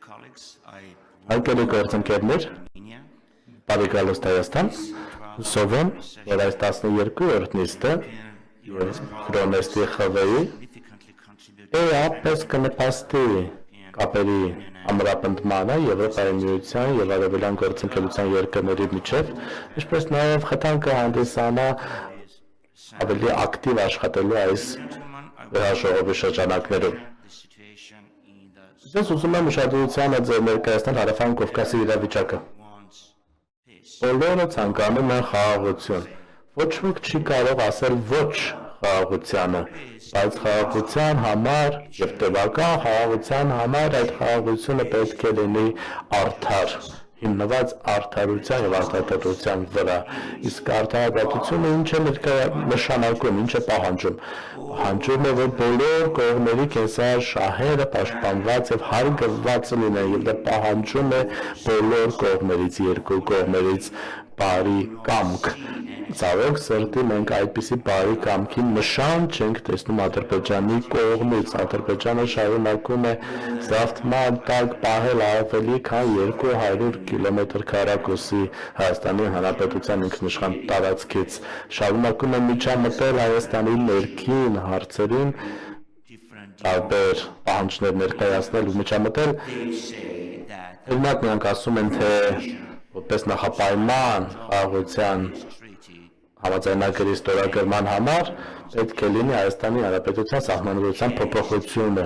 Անկելի գործընկերներ, բարեկալուստ Հայաստան, հուսով եմ, որ այս 12-րդ նիստը և Euronest-ի խվեի էապես կնպաստի կապերի ամրապնդմանը Եվրոպայի միության և արևելյան գործընկերության երկրների միջև, ինչպես նաև խթան կհանդիսանա ավելի ակտիվ աշխատելու այս վերահաշվողովի շրջանակներում։ Ես ուզում եմ ուշադրությանը ձեր ներկայացնել Հարավային Կովկասի իրավիճակը։ Բոլորը ցանկանում են խաղաղություն։ Ոչ ոք չի կարող ասել ոչ խաղաղությանը, բայց խաղաղության համար և տևական խաղաղության համար այդ խաղաղությունը պետք է լինի արդար, հիմնված արդարության և արտահայտության վրա։ Իսկ արտահայտությունը ինչ է նշանակում, ինչ է պահանջում։ Պահանջում է, որ բոլոր կողմերի կենսար շահերը պաշտպանված և հարգված լինեն, և դա պահանջում է բոլոր կողմերից, երկու կողմերից բարի կամք։ Ցավոք սրտի մենք այդպիսի բարի կամքի նշան չենք տեսնում Ադրբեջանի կողմից։ Ադրբեջանը շարունակում է զավթման տակ պահել ավելի քան 200 կիլոմետր քառակուսի Հայաստանի Հանրապետության ինքնիշխան տարածքից, շարունակում է միջամտել Հայաստանի ներքին հարցերին, տարբեր պահանջներ ներկայացնել ու միջամտել։ Օրինակ նրանք ասում են, թե որպես նախապայման խաղաղության համաձայնագրի ստորագրման համար պետք է լինի Հայաստանի Հանրապետության սահմանադրության փոփոխությունը։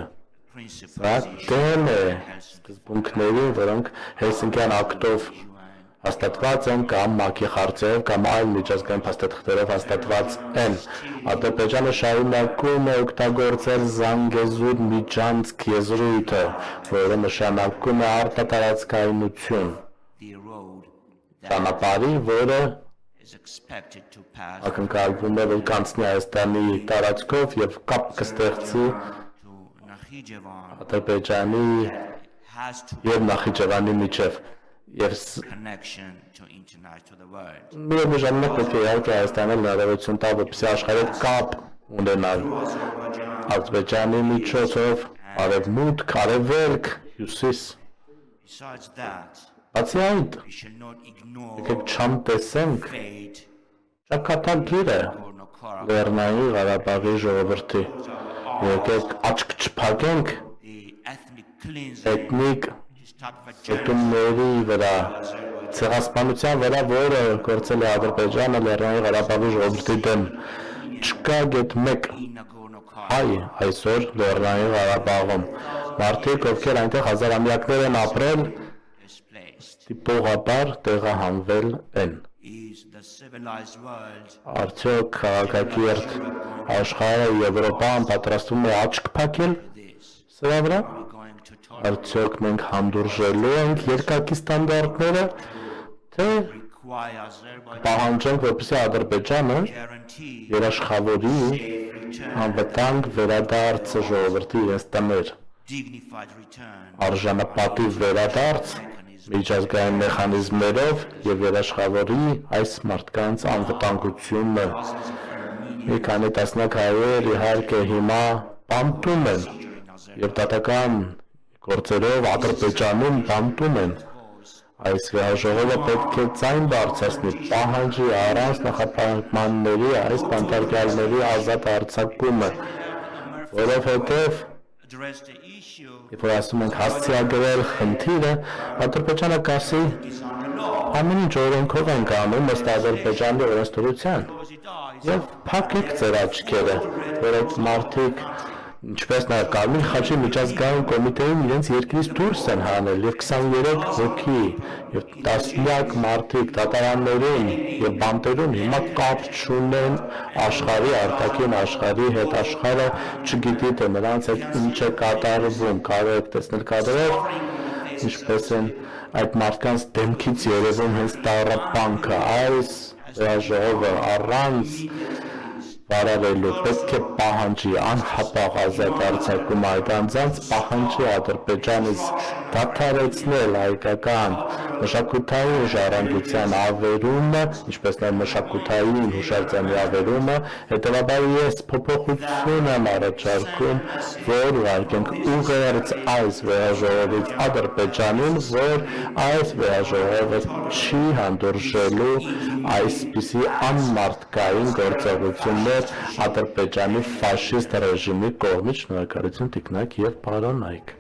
Սա դեմ է սկզբունքներին, որոնք Հելսինկյան ակտով հաստատված են կամ ՄԱԿ-ի խորհրդով կամ այլ միջազգային փաստաթղթերով հաստատված են։ Ադրբեջանը շարունակում է օգտագործել Զանգեզուր միջանցք եզրույթը, որը նշանակում է արտատարածքայնություն ճանապարհի, որը ակնկալվում է, որ կանցնի Հայաստանի տարածքով և կապ կստեղծի Ադրբեջանի և Նախիջևանի միջև։ Միևնույն ժամանակ պետք է իհարկե Հայաստանը հնարավորություն տա, որպեսզի աշխարհի կապ ունենալ Ադրբեջանի միջոցով արևմուտք, արևելք, հյուսիս։ Բացի այդ, եկեք չանտեսենք ճակատագիրը Լեռնային Ղարաբաղի ժողովրդի, եկեք աչք չփակենք էթնիկ շտումների վրա, ցեղասպանության վրա, որը գործել է Ադրբեջանը Լեռնային Ղարաբաղի ժողովրդի դեմ։ Չկա գեթ մեկ հայ այսօր Լեռնային Ղարաբաղում։ Մարդիկ, ովքեր այնտեղ հազարամյակներ են ապրել, տիպողաբար տեղահանվել են։ Արդյոք քաղաքակիրթ աշխարհը Եվրոպան պատրաստվում է աչք փակել սրա վրա։ Արդյոք մենք հանդուրժելու ենք երկակի ստանդարտները, թե պահանջենք, որպեսզի Ադրբեջանը երաշխավորի անվտանգ վերադարձը ժողովրդի իրենց տներ, արժանապատիվ վերադարձ միջազգային մեխանիզմներով և երաշխավորի այս մարդկանց անվտանգությունը։ Մի քանի տասնյակ հայեր իհարկե հիմա բանտում են և դատական գործերով Ադրբեջանում բանտում են։ Այս վերահաշվողը պետք է ձայն բարձրացնի, պահանջի առանց նախապայմանների այս բանտարկյալների ազատ արձակումը, որովհետև երբ որ ասում ենք հասցեագրել խնդիրը, Ադրբեջանը կասի ամեն ինչ օրենքով ենք անում ըստ Ադրբեջանի օրենսդրության, և փակեք ձեր աչքերը, որ այդ մարդիկ, ինչպես նաև Կարմիր խաչի միջազգային կոմիտեին իրենց երկրից դուրս են հանել, և 23 հոգի և տասնյակ մարդիկ դատարաններում և բանտերում հիմա կապ չունեն աշխարհի, արտաքին աշխարհի հետ, աշխարհը չգիտի, թե նրանց հետ ինչ է կատարվում, կարող եք տեսնել կադրեր, ինչպես են այդ մարդկանց դեմքից երևում հենց տառապանքը, այս ժողովը առանց վարարելու պետք է պահանջի անհապաղ ազատ արձակում այդ անձանց, պահանջի Ադրբեջանից դադարեցնել հայկական մշակութային ժառանգության ավերումը, ինչպես նաև մշակութային հուշարձանի ավերումը, հետևաբար ես փոփոխություն եմ առաջարկում, որ ուղարկենք ուղերձ այս վեհաժողովից Ադրբեջանին, որ այս վեհաժողովը չի հանդուրժելու այսպիսի անմարդկային գործողություններ Ադրբեջանի ֆաշիստ ռեժիմի կողմից։ Շնորհակալություն Տիկնակ եւ պարոն Նայք։